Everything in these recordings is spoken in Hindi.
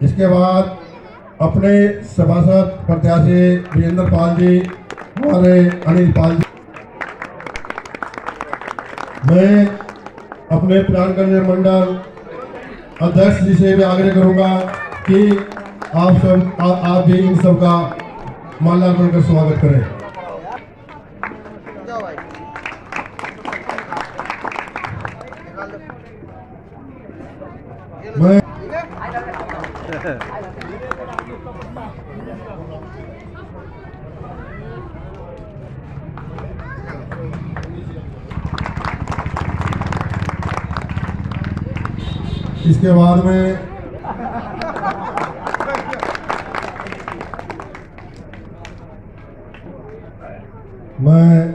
इसके बाद अपने सभासद प्रत्याशी वीरेंद्र पाल जी और अनिल पाल जी, मैं अपने प्राणकन्या मंडल अध्यक्ष जी से भी आग्रह करूंगा कि आप भी इन सब का माल्यार्पण कर स्वागत करें। मैं इसके बाद में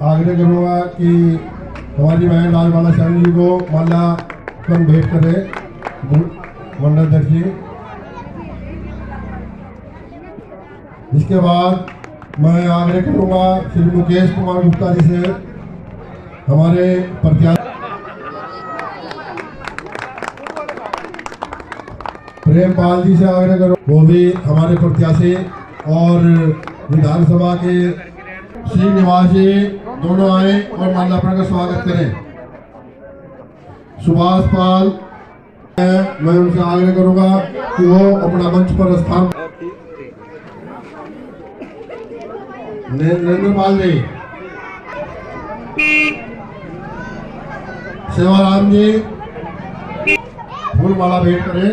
आग्रह करूंगा कि हमारी बहन राजबाला सैनी जी को माल्यार्पण भेंट करें मंडल अध्यक्ष जी। इसके बाद मैं आग्रह करूंगा श्री मुकेश कुमार गुप्ता जी से, हमारे प्रत्याशी प्रेमपाल जी से आग्रह करो, वो भी हमारे प्रत्याशी और विधानसभा के श्रीनिवास जी दोनों आए और माल्यार्पण का स्वागत करें। सुभाष पाल, मैं उनसे आग्रह करूंगा कि वो अपना मंच पर स्थान। नरेंद्र पाल जी, सेवाराम जी फूल माला भेंट करें।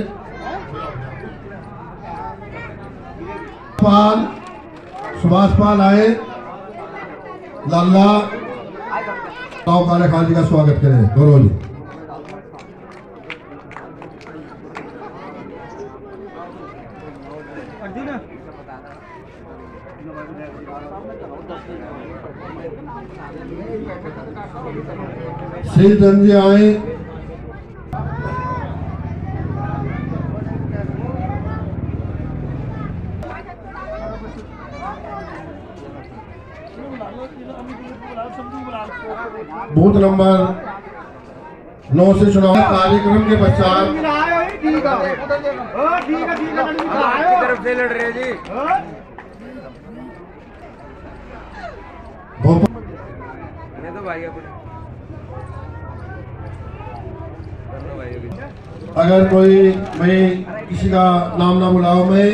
पाल, सुभाष पाल आए, लाला राव काले खान जी का स्वागत करें। गौरव जी, श्रीधन जी आए, बूथ नंबर 9 से चुनाव कार्यक्रम के पश्चात तरफ से लड़ रहे जी। तो भाई अगर कोई मैं किसी का नाम ना बुलाओ, मैं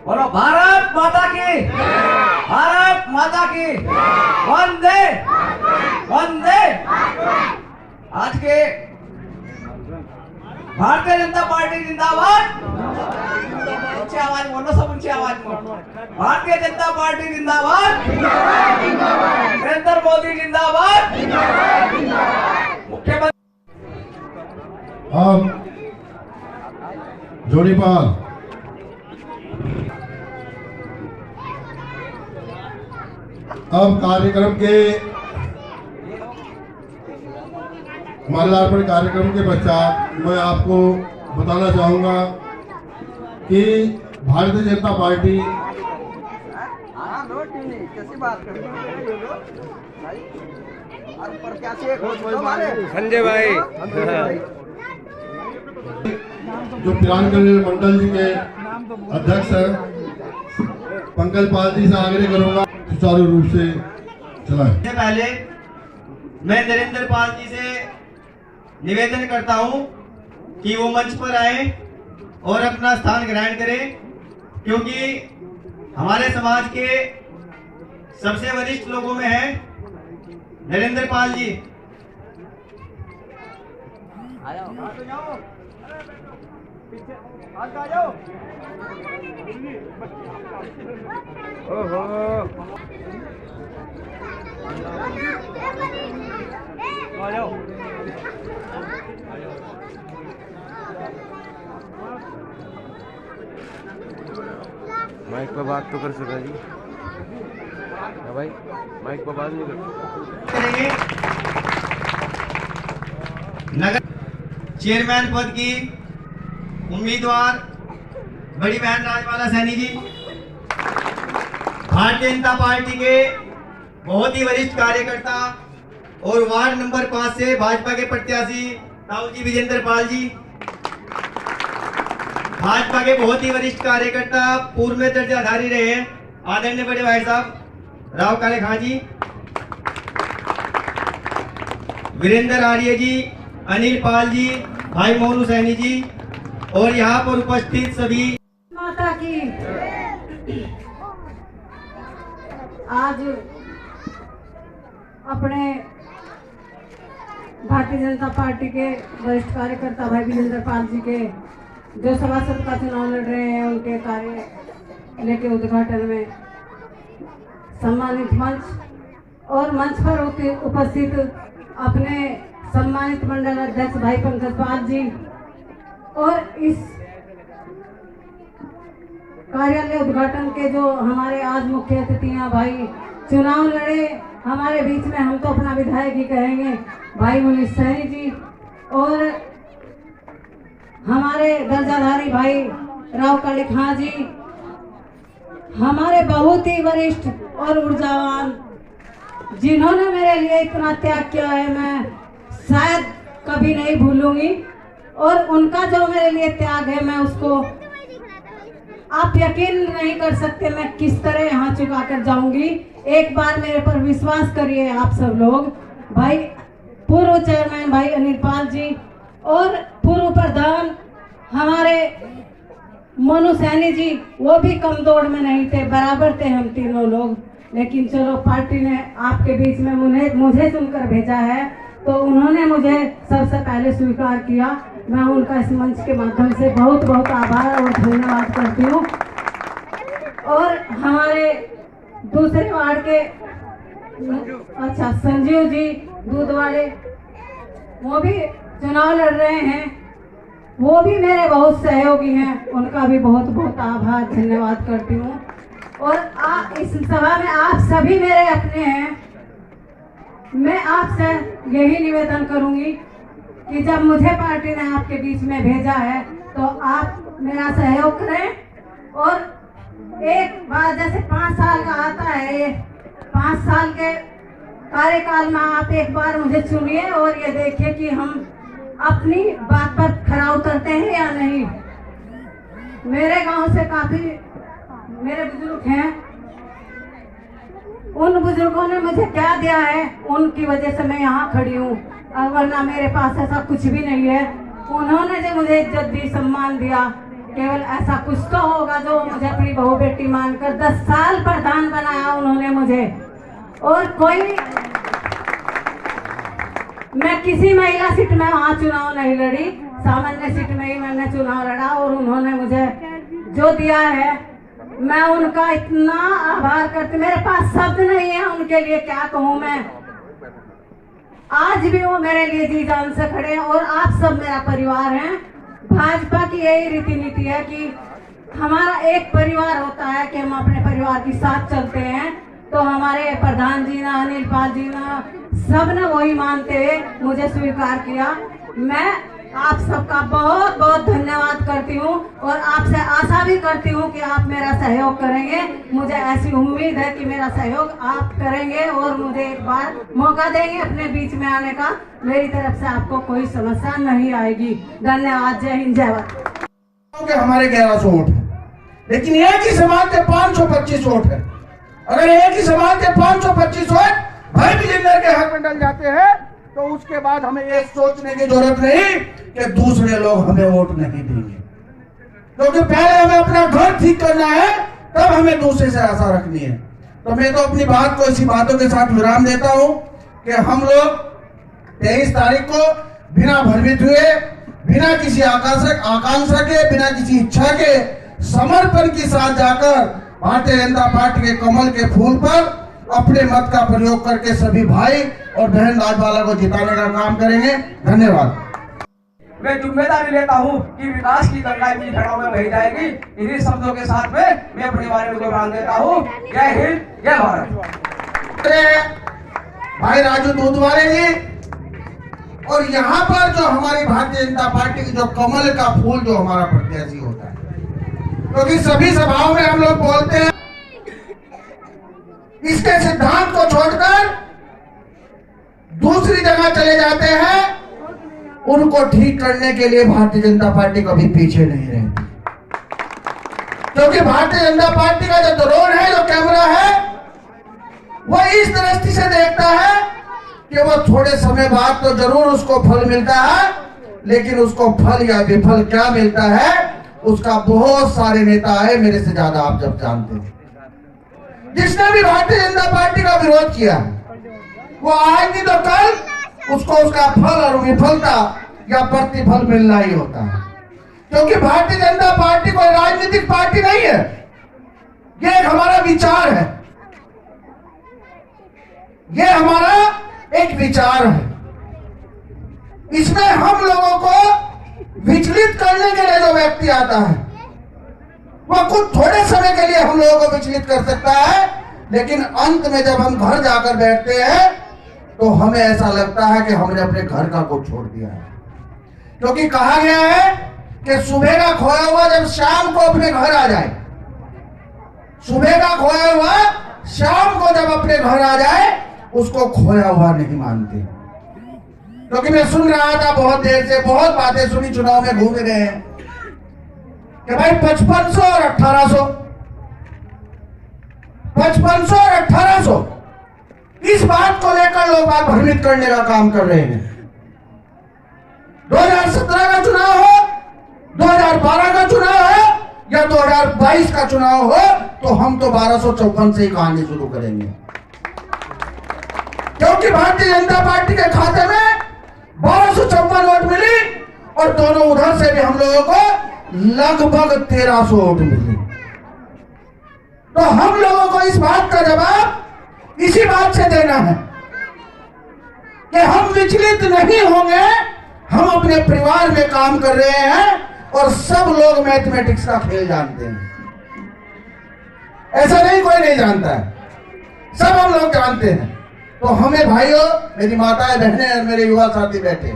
बोलो भारत माता की, भारत माता की, वंदे वंदे। आज के भारतीय जनता पार्टी जिंदाबाद। ऊंची आवाज बोलो, सब ऊंची आवाज बोलो। भारतीय जनता पार्टी जिंदाबाद, नरेंद्र मोदी जिंदाबाद। मुख्यमंत्री अब जोड़ीपाल, अब कार्यक्रम के माल्यार्पण कार्यक्रम के पश्चात मैं आपको बताना चाहूंगा कि भारतीय जनता पार्टी संजय भाई जो प्राणकन्या मंडल जी के अध्यक्ष हैं पंकज पाल जी से आग्रह करूंगा सुचारू रूप से चलाएं। पहले मैं नरेंद्र पाल जी से निवेदन करता हूं कि वो मंच पर आए और अपना स्थान ग्रहण करें, क्योंकि हमारे समाज के सबसे वरिष्ठ लोगों में है नरेंद्र पाल जी। माइक पर बात तो कर सकता जी। हाँ भाई, माइक पर बात नहीं कर। नगर चेयरमैन पद की उम्मीदवार बड़ी बहन राजबाला सैनी जी, भारतीय जनता पार्टी के बहुत ही वरिष्ठ कार्यकर्ता और वार्ड नंबर 5 से भाजपा के प्रत्याशी ताऊ जी विजेंद्र पाल जी, भाजपा के बहुत ही वरिष्ठ कार्यकर्ता, पूर्व में दर्जाधारी रहे आदरणीय बड़े भाई साहब राव काले खां जी, वीरेंद्र आर्य जी, अनिल पाल जी, भाई मोनू सैनी जी और यहाँ पर उपस्थित सभी माता की। आज अपने भारतीय जनता पार्टी के वरिष्ठ कार्यकर्ता भाई विजेंद्र पाल जी के जो सभासद का चुनाव लड़ रहे हैं, उनके कार्यालय के उद्घाटन में सम्मानित मंच और मंच पर उपस्थित अपने सम्मानित मंडल अध्यक्ष भाई पंकज पाल जी और इस कार्यालय उद्घाटन के जो हमारे आज मुख्य अतिथियां भाई चुनाव लड़े हमारे बीच में, हम तो अपना विधायक ही कहेंगे, भाई मुनीष सैनी जी और हमारे दर्जाधारी भाई राव काले खां जी, हमारे बहुत ही वरिष्ठ और ऊर्जावान जिन्होंने मेरे लिए इतना त्याग किया है, मैं शायद कभी नहीं भूलूंगी। और उनका जो मेरे लिए त्याग है, मैं उसको आप यकीन नहीं कर सकते मैं किस तरह यहाँ चुका कर जाऊंगी। एक बार मेरे पर विश्वास करिए आप सब लोग। भाई पूर्व चेयरमैन भाई अनिल पाल जी और पूर्व प्रधान हमारे मोनू सैनी जी, वो भी कम दौड़ में नहीं थे, बराबर थे हम तीनों लोग। लेकिन चलो पार्टी ने आपके बीच में मुझे चुनकर भेजा है, तो उन्होंने मुझे सबसे पहले स्वीकार किया। मैं उनका इस मंच के माध्यम से बहुत बहुत आभार और धन्यवाद करती हूँ। और हमारे दूसरे वार्ड के संजीव जी दूधवाड़े, वो भी चुनाव लड़ रहे हैं, वो भी मेरे बहुत सहयोगी हैं, उनका भी बहुत बहुत आभार धन्यवाद करती हूँ। और इस सभा में आप सभी मेरे अपने हैं। मैं आपसे यही निवेदन करूंगी कि जब मुझे पार्टी ने आपके बीच में भेजा है, तो आप मेरा सहयोग करें। और एक बार जैसे 5 साल का आता है, ये 5 साल के कार्यकाल में आप एक बार मुझे चुनिए और ये देखिए कि हम अपनी बात पर खरा उतरते हैं या नहीं। मेरे गांव से काफी मेरे बुजुर्ग हैं, उन बुजुर्गों ने मुझे क्या दिया है, उनकी वजह से मैं यहाँ खड़ी हूँ, वरना मेरे पास ऐसा कुछ भी नहीं है। उन्होंने जो मुझे इज्जत दी, सम्मान दिया, केवल ऐसा कुछ तो होगा जो मुझे अपनी बहू बेटी मानकर 10 साल प्रधान बनाया उन्होंने मुझे। और कोई मैं किसी महिला सीट में वहाँ चुनाव नहीं लड़ी, सामान्य सीट में ही मैंने चुनाव लड़ा। और उन्होंने मुझे जो दिया है, मैं उनका इतना आभार करती, मेरे पास शब्द नहीं है उनके लिए क्या कहूँ मैं। आज भी वो मेरे लिए जी जान से खड़े हैं और आप सब मेरा परिवार हैं। भाजपा की यही रीति नीति है कि हमारा एक परिवार होता है कि हम अपने परिवार के साथ चलते हैं। तो हमारे प्रधान जी ना, अनिल पाल जी ना, सब ने वही मानते हुए मुझे स्वीकार किया। मैं आप सबका बहुत बहुत धन्यवाद करती हूँ और आपसे आशा भी करती हूँ कि आप मेरा सहयोग करेंगे। मुझे ऐसी उम्मीद है कि मेरा सहयोग आप करेंगे और मुझे एक बार मौका देंगे अपने बीच में आने का। मेरी तरफ से आपको कोई समस्या नहीं आएगी। धन्यवाद। जय हिंद, जय भारत। हमारे 1100 वोट है, लेकिन एक ही समाज के 525 वोट है। अगर एक ही समाज के 525 वोट भाई विजेंद्र के हक में डल जाते हैं, तो उसके बाद हमें ये सोचने की जरूरत नहीं कि दूसरे लोग हमें वोट नहीं देंगे, क्योंकि पहले हमें अपना घर ठीक करना है, तब हमें दूसरे से आशा रखनी है। तो मैं तो अपनी बात को इसी बातों के साथ विराम देता हूं कि हम लोग 23 तारीख को बिना भ्रमित हुए, बिना किसी आकांक्षा के, बिना किसी इच्छा के, समर्पण के साथ जाकर भारतीय जनता पार्टी के कमल के फूल पर अपने मत का प्रयोग करके सभी भाई और बहन राजवाला को जिताने का काम करेंगे। धन्यवाद। मैं जिम्मेदारी लेता हूँ कि विकास की गंगा भी घड़ों में बही जाएगी। इन्हीं शब्दों के साथ में मैं अपने बारे में बयान देता हूँ। जय हिंद, जय भारत। भाई राजू दूधवाले जी, और यहाँ पर जो हमारी भारतीय जनता पार्टी की जो कमल का फूल जो हमारा प्रत्याशी होता है, क्योंकि सभी सभाओं में हम लोग बोलते हैं, इसके सिद्धांत को छोड़कर दूसरी जगह चले जाते हैं उनको ठीक करने के लिए भारतीय जनता पार्टी कभी पीछे नहीं रहती, क्योंकि भारतीय जनता पार्टी का जो ड्रोन है, जो कैमरा है, वो इस दृष्टि से देखता है कि वो थोड़े समय बाद तो जरूर उसको फल मिलता है, लेकिन उसको फल या विफल क्या मिलता है उसका बहुत सारे नेता है, मेरे से ज्यादा आप जब जानते हैं। जिसने भी भारतीय जनता पार्टी का विरोध किया वो आज नहीं तो कल उसको उसका फल और विफलता या प्रतिफल मिलना ही होता है, क्योंकि भारतीय जनता पार्टी कोई राजनीतिक पार्टी नहीं है, ये एक हमारा विचार है, ये हमारा एक विचार है। इसमें हम लोगों को विचलित करने के लिए जो व्यक्ति आता है वह कुछ थोड़े समय के लिए हम लोगों को विचलित कर सकता है, लेकिन अंत में जब हम घर जाकर बैठते हैं तो हमें ऐसा लगता है कि हमने अपने घर का कुछ छोड़ दिया है, क्योंकि कहा गया है कि सुबह का खोया हुआ जब शाम को अपने घर आ जाए, सुबह का खोया हुआ शाम को जब अपने घर आ जाए उसको खोया हुआ नहीं मानते। क्योंकि मैं सुन रहा था बहुत देर से, बहुत बातें सुनी, चुनाव में घूम रहे हैं कि भाई 5500 और 1800, 5500 और 1800, इस बात को लेकर लोग बात भ्रमित करने का काम कर रहे हैं। 2017 का चुनाव हो, 2012 का चुनाव है या 2022 का चुनाव हो, तो हम तो 1254 से ही कहानी शुरू करेंगे, क्योंकि भारतीय जनता पार्टी के खाते में 1254 वोट मिली और दोनों उधर से भी हम लोगों को लगभग 1300 वोट मिली। तो हम लोगों को इस बात का जवाब इसी बात से देना है कि हम विचलित नहीं होंगे, हम अपने परिवार में काम कर रहे हैं और सब लोग मैथमेटिक्स का खेल जानते हैं, ऐसा नहीं कोई नहीं जानता है, सब हम लोग जानते हैं। तो हमें भाइयों, मेरी माताएं बहनें और मेरे युवा साथी बैठे,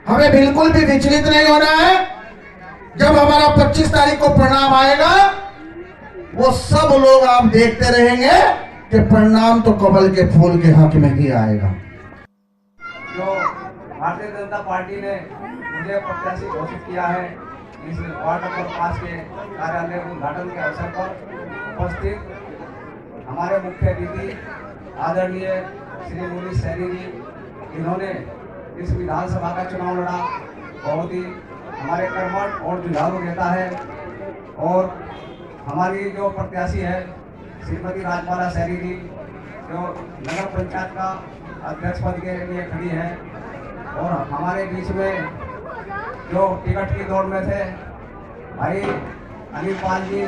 हमें बिल्कुल भी विचलित नहीं होना है। जब हमारा 25 तारीख को परिणाम आएगा वो सब लोग आप देखते रहेंगे कि परिणाम तो कमल के फूल के हक में ही आएगा। जो भारतीय जनता पार्टी ने मुझे प्रत्याशी घोषित किया है, इस वार्ड नंबर 5 के कार्यालय उद्घाटन के अवसर पर उपस्थित हमारे मुख्य अतिथि आदरणीय श्री मुनीष सैनी जी, इन्होंने इस विधानसभा का चुनाव लड़ा, बहुत ही हमारे कर्मठ और जुझारू नेता है, और हमारी जो प्रत्याशी है श्रीमती राजबाला सैनी जी, जो नगर पंचायत का अध्यक्ष पद के लिए खड़ी है, और हमारे बीच में जो टिकट की दौड़ में थे भाई अनिल पाल जी,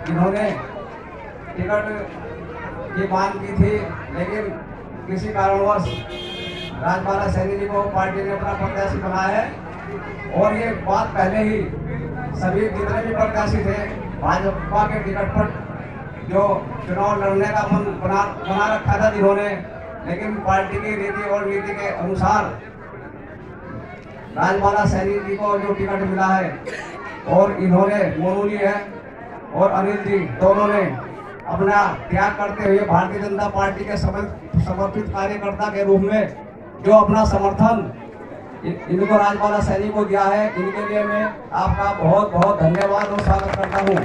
जिन्होंने टिकट की मांग की थी, लेकिन किसी कारणवश राजबाला सैनी जी को पार्टी ने अपना प्रत्याशी बनाया है। और ये बात पहले ही सभी जितने भी प्रत्याशी थे भाजपा के टिकट पर जो चुनाव लड़ने का मन बना रखा था जिन्होंने, लेकिन पार्टी की रीति और नीति के अनुसार राजबाला सैनी जी को जो टिकट मिला है, और इन्होंने, मोनू जी है और अनिल जी, दोनों ने अपना त्याग करते हुए भारतीय जनता पार्टी के समर्पित कार्यकर्ता के रूप में जो अपना समर्थन इनको राजबाला सैनी को दिया है, इनके लिए मैं आपका बहुत बहुत धन्यवाद और स्वागत करता हूँ।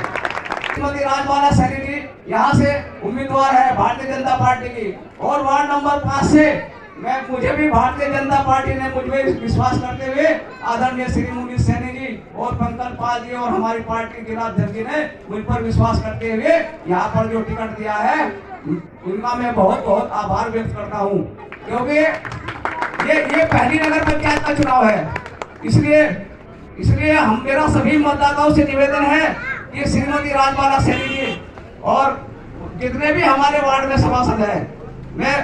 श्रीमती राजबाला सैनी जी यहाँ से उम्मीदवार है भारतीय जनता पार्टी की, और वार्ड नंबर 5 से मुझे भी भारतीय जनता पार्टी ने मुझ में विश्वास करते हुए आदरणीय श्री मुनीष सैनी जी और पंकज पाल जी और हमारी पार्टी के अध्यक्ष जी ने मुझ पर विश्वास करते हुए यहाँ पर जो टिकट दिया है, उनका मैं बहुत बहुत आभार व्यक्त करता हूँ, क्योंकि ये पहली नगर पंचायत का चुनाव है। इसलिए हम मेरा सभी मतदाताओं से निवेदन है कि श्रीमती राजबाला सैनी जी और जितने भी हमारे वार्ड में सभासद है, मैं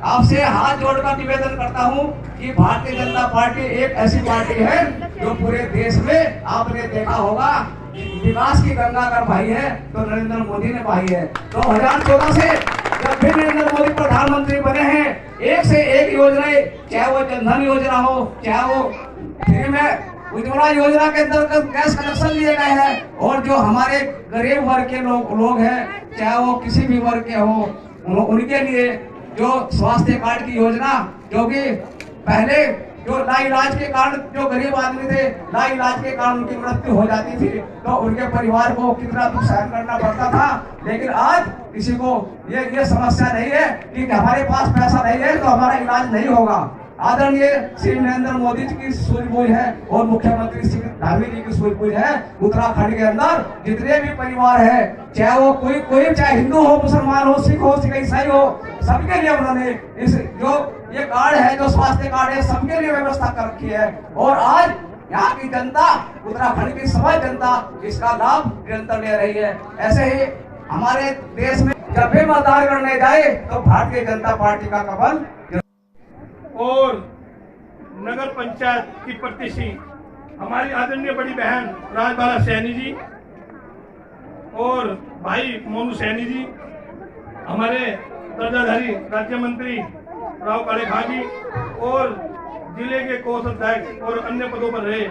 आपसे हाथ जोड़कर निवेदन करता हूं कि भारतीय जनता पार्टी एक ऐसी पार्टी है जो पूरे देश में आपने देखा होगा विकास की गंगा अगर बहाई है तो नरेंद्र मोदी ने बहाई है। 2014 से जब भी नरेंद्र मोदी प्रधानमंत्री बने हैं, एक से एक योजनाएं, चाहे वो जनधन योजना हो, चाहे वो फ्री में उज्ज्वला योजना के अंतर्गत गैस कनेक्शन लिए गए हैं, और जो हमारे गरीब वर्ग के लोग हैं, चाहे वो किसी भी वर्ग के हो, उनके लिए जो स्वास्थ्य कार्ड की योजना, जो कि पहले जो लाइलाज के कारण जो गरीब आदमी थे, लाइलाज के कारण उनकी मृत्यु हो जाती थी, तो उनके परिवार को कितना दुख सहन करना पड़ता था। लेकिन आज किसी को ये समस्या नहीं है कि हमारे पास पैसा नहीं है तो हमारा इलाज नहीं होगा। आदरणीय श्री नरेंद्र मोदी जी की सूझबूझ है और मुख्यमंत्री श्री धामी जी की सूझबूझ है। उत्तराखंड के अंदर जितने भी परिवार है, चाहे वो कोई चाहे हिंदू हो, मुसलमान हो, सिख हो, ईसाई हो, सबके लिए उन्होंने इस जो ये कार्ड है, जो स्वास्थ्य कार्ड है, सबके लिए व्यवस्था कर रखी है। और आज यहाँ की जनता, उत्तराखंड की सभी जनता इसका लाभ निरंतर ले रही है। ऐसे ही हमारे देश में जब भी मतदान करने जाए तो भारतीय जनता पार्टी का कमल। और नगर पंचायत की प्रत्याशी हमारी आदरणीय बड़ी बहन राजबाला सैनी जी और भाई मोनू सैनी जी, हमारे दर्जाधारी राज्य मंत्री राव काले खां जी और जिले के कोषाध्यक्ष और अन्य पदों पर रहे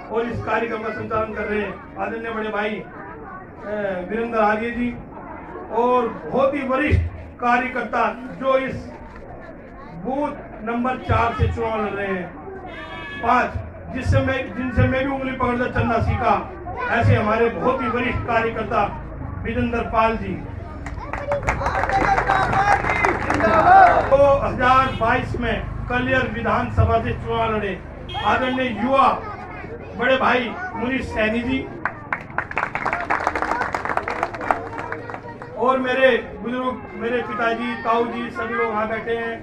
और इस कार्यक्रम का संचालन कर रहे आदरणीय बड़े भाई वीरेंद्र आर्य जी और बहुत ही वरिष्ठ कार्यकर्ता जो इस बूथ नंबर 4 से चुनाव लड़ रहे हैं, 5 जिनसे मैं भी उंगली पकड़कर चलना सीखा, ऐसे हमारे बहुत ही वरिष्ठ कार्यकर्ता विजेंद्र पाल जी 2022 में कलियर विधानसभा से चुनाव लड़े आदरणीय युवा बड़े भाई मुनीष सैनी जी और मेरे बुजुर्ग, मेरे पिताजी, ताऊ जी, सभी लोग वहाँ बैठे हैं,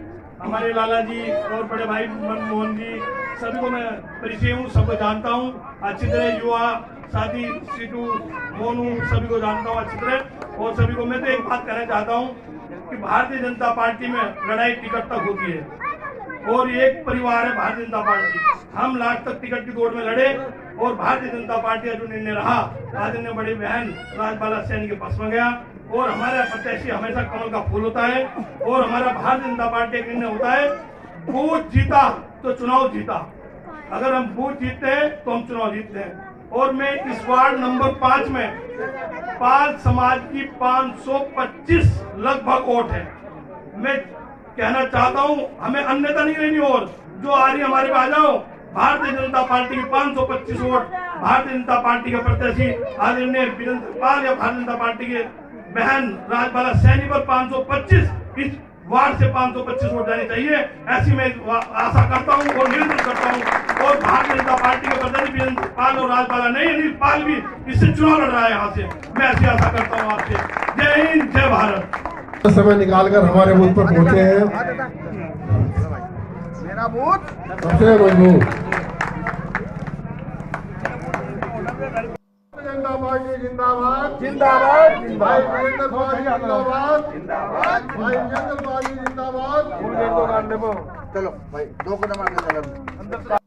हमारे लाला जी और बड़े भाई मनमोहन जी, सभी को मैं परिचय हूँ, सबको जानता हूँ अच्छी तरह। युवा साथी सीटू मोनू सभी को जानता हूँ अच्छी तरह। और सभी को मैं तो एक बात कहना चाहता हूँ कि भारतीय जनता पार्टी में लड़ाई टिकट तक होती है और एक परिवार है भारतीय जनता पार्टी। हम लास्ट तक टिकट की दौड़ में लड़े और भारतीय जनता पार्टी का जो निर्णय रहा, आदरणीय बड़ी बहन राजबाला सैनी के पक्ष में गया और हमारा प्रत्याशी हमेशा कमल का फूल होता है और हमारा भारतीय जनता पार्टी का निर्णय होता है, बूथ जीता तो चुनाव जीता। अगर हम बूथ जीतते हैं तो हम चुनाव जीतते हैं। और मैं इस वार्ड नंबर 5 में पाल समाज की 525 लगभग वोट है। मैं कहना चाहता हूं हमें अन्यथा नहीं लेनी और जो आ रही हमारे पास आ जाओ। भारतीय जनता पार्टी की 525 वोट, भारतीय जनता पार्टी के प्रत्याशी आदरणीय वीरेंद्र पाल या भारतीय जनता पार्टी के बहन राजबाला सैनी पर 525, इस वार्ड से 525 वोट जाने चाहिए, ऐसी मैं आशा करता हूं और निवेदन करता हूं। और भारतीय जनता पार्टी के प्रत्याशी वीरेंद्र पाल और राजबाला नहीं, अनिल पाल भी इससे चुनाव लड़ रहा है यहाँ से, मैं ऐसी आशा करता हूँ आपसे। जय हिंद, जय भारत। समय निकालकर हमारे बूथ पर पहुंचे हैं। मेरा बूथ सबसे मजबूत जनता पार्टी जिंदाबाद, जिंदाबाद भाई वीरेंद्र पाल जिंदाबाद, भाई वीरेंद्र पाल जिंदाबाद। चलो भाई 2 कदम आगे चलो।